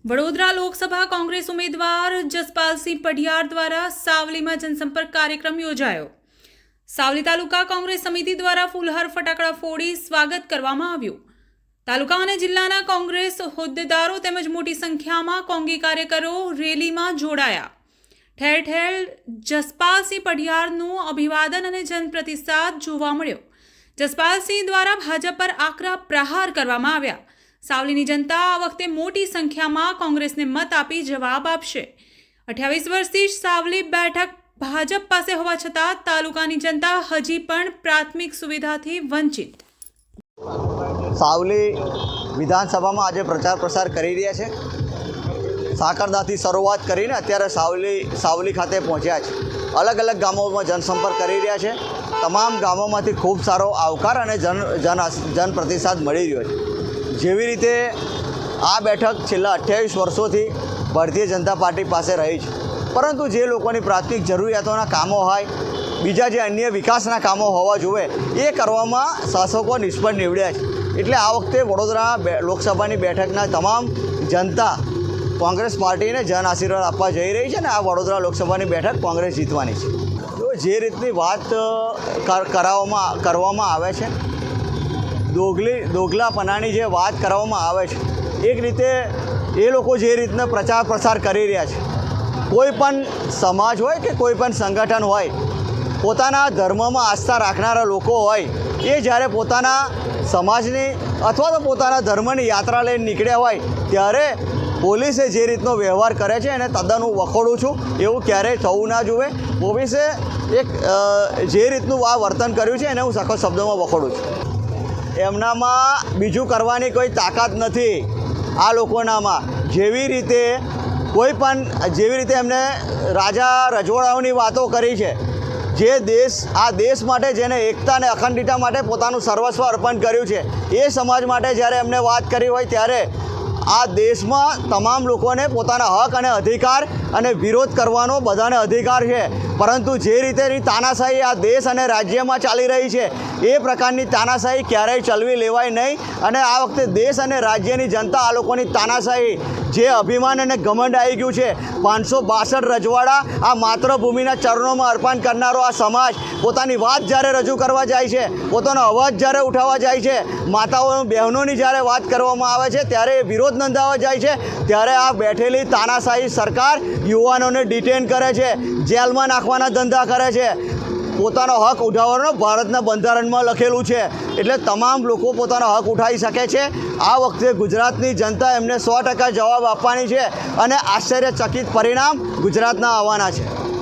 વડોદરા લોકસભા કોંગ્રેસ ઉમેદવાર જસપાલસિંહ પઢિયાર દ્વારા સાવલીમાં જનસંપર્ક કાર્યક્રમ યોજાયો। સાવલી તાલુકા કોંગ્રેસ સમિતિ દ્વારા ફૂલહાર ફટાકડા ફોડી સ્વાગત કરવામાં આવ્યું। તાલુકા અને જિલ્લાના કોંગ્રેસ હોદ્દેદારો તેમજ મોટી સંખ્યામાં કોંગી કાર્યકરો રેલીમાં જોડાયા। ઠેર ઠેર જસપાલસિંહ પઢિયારનું અભિવાદન અને જનપ્રતિસાદ જોવા મળ્યો। જસપાલસિંહ દ્વારા ભાજપ પર આકરા પ્રહાર કરવામાં આવ્યા। સાવલીની જનતા આ વખતે મોટી સંખ્યામાં કોંગ્રેસને મત આપી જવાબ આપશે। 28 વર્ષથી સાવલી બેઠક ભાજપ પાસે હોવા છતાં તાલુકાની જનતા હજી પણ પ્રાથમિક સુવિધાથી વંચિત। સાવલી વિધાનસભામાં આજે પ્રચાર પ્રસાર કરી રહ્યા છે। સાકરદાથી શરૂઆત કરીને અત્યારે સાવલી ખાતે પહોંચ્યા છે। અલગ અલગ ગામોમાં જનસંપર્ક કરી રહ્યા છે। તમામ ગામોમાંથી ખૂબ સારો આવકાર અને જન પ્રતિસાદ મળી રહ્યો છે। જેવી રીતે આ બેઠક છેલ્લા 28 વર્ષોથી ભારતીય જનતા પાર્ટી પાસે રહી છે, પરંતુ જે લોકોની પ્રાથમિક જરૂરિયાતોના કામો હોય, બીજા જે અન્ય વિકાસના કામો હોવા જોઈએ, એ કરવામાં શાસકો નિષ્ફળ નીવડ્યા છે। એટલે આ વખતે વડોદરા લોકસભાની બેઠકના તમામ જનતા કોંગ્રેસ પાર્ટીને જન આશીર્વાદ આપવા જઈ રહી છે ને આ વડોદરા લોકસભાની બેઠક કોંગ્રેસ જીતવાની છે। તો જે રીતની વાત કરવામાં આવે છે, દોગલાપણાની જે વાત કરવામાં આવે છે, એક રીતે એ લોકો જે રીતના પ્રચાર પ્રસાર કરી રહ્યા છે, કોઈ પણ સમાજ હોય કે કોઈ પણ સંગઠન હોય, પોતાના ધર્મમાં આસ્થા રાખનારા લોકો હોય, એ જ્યારે પોતાના સમાજની અથવા તો પોતાના ધર્મની યાત્રા લઈને નીકળ્યા હોય ત્યારે પોલીસે જે રીતનો વ્યવહાર કરે છે એને તદ્દન હું વખોડું છું। એવું ક્યારેય થવું ના જોઈએ। પોલીસે જે રીતનું આ વર્તન કર્યું છે એને હું સખત શબ્દોમાં વખોડું છું। એમનામાં બીજું કરવાની કોઈ તાકાત નથી આ લોકોનામાં। જેવી રીતે એમને રાજા રજવાડાઓની વાતો કરી છે, જે આ દેશ માટે જેને એકતા અને અખંડિતતા માટે પોતાનું સર્વસ્વ અર્પણ કર્યું છે, એ સમાજ માટે જ્યારે એમને વાત કરી હોય ત્યારે આ દેશમાં તમામ લોકોને પોતાના હક અને અધિકાર અને વિરોધ કરવાનો બધાને અધિકાર છે, પરંતુ જે રીતેની તાનાશાહી આ દેશ અને રાજ્યમાં ચાલી રહી છે એ પ્રકારની તાનાશાહી ક્યારેય ચલવી લેવાય નહીં। અને આ વખતે દેશ અને રાજ્યની જનતા આ લોકોની તાનાશાહી, જે અભિમાન અને ઘમંડ આવી ગયું છે, 562 રજવાડા આ માતૃભૂમિના ચરણોમાં અર્પણ કરનારો આ સમાજ પોતાની વાત જ્યારે રજૂ કરવા જાય છે, પોતાનો અવાજ જ્યારે ઉઠાવવા જાય છે, માતાઓ બહેનોની જ્યારે વાત કરવામાં આવે છે ત્યારે વિરોધ નોંધાવવા જાય છે, ત્યારે આ બેઠેલી તાનાશાહી સરકાર યુવાનોને ડિટેન કરે છે, જેલમાં નાખવાના ધંધા કરે છે। પોતાનો હક ઉઠાવવાનો ભારતના બંધારણમાં લખેલું છે, એટલે તમામ લોકો પોતાનો હક ઉઠાવી શકે છે। આ વખતે ગુજરાતની જનતા એમને 100% જવાબ આપવાની છે અને આશ્ચર્યચકિત પરિણામ ગુજરાતના આવવાના છે।